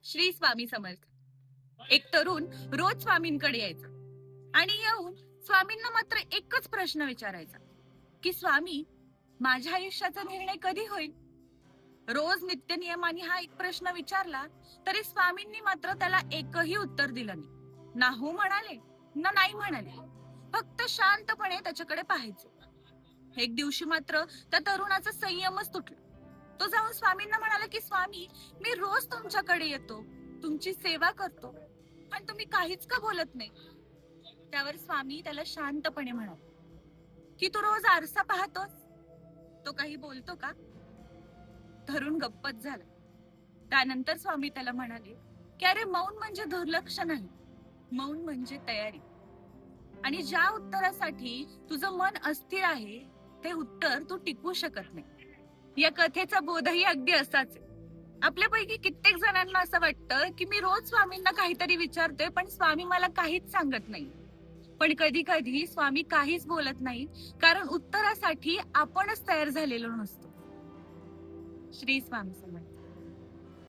श्री स्वामी समर्थ. एक तरुण रोज स्वामींकडे यायचा आणि येऊन स्वामींना मात्र एकच प्रश्न विचारायचा की स्वामी, माझ्या आयुष्याचा निर्णय कधी होईल? रोज नित्यनियमाने हा एक प्रश्न विचारला तरी स्वामींनी मात्र त्याला एकही उत्तर दिलं नाही. ना हो म्हणाले ना नाही म्हणाले, फक्त शांतपणे त्याच्याकडे पाहायचे. एक दिवशी मात्र त्या तरुणाचा संयमच तुटला. तो जाऊन स्वामींना म्हणाला की स्वामी, मी रोज तुमच्याकडे येतो, तुमची सेवा करतो, पण तुम्ही काहीच का बोलत नाही? त्यावर स्वामी त्याला शांतपणे म्हणाले की तू रोज आरसा पाहतोस, तो काही बोलतो का? तरुण गप्पच झाला. त्यानंतर स्वामी त्याला म्हणाले की अरे, मौन म्हणजे दुर्लक्ष नाही, मौन म्हणजे तयारी. आणि ज्या उत्तरासाठी तुझं मन अस्थिर आहे ते उत्तर तू टिकवू शकत नाही. या कथेचा बोधही अगदी असाच आहे. आपल्यापैकी कित्येक जणांना असं वाटतं की मी रोज स्वामींना काहीतरी विचारते पण स्वामी मला काहीच सांगत नाही. पण कधी कधी स्वामी काहीच बोलत नाही, कारण उत्तरासाठी आपणच तयार झालेलो नसतो. श्री स्वामी समर्थ.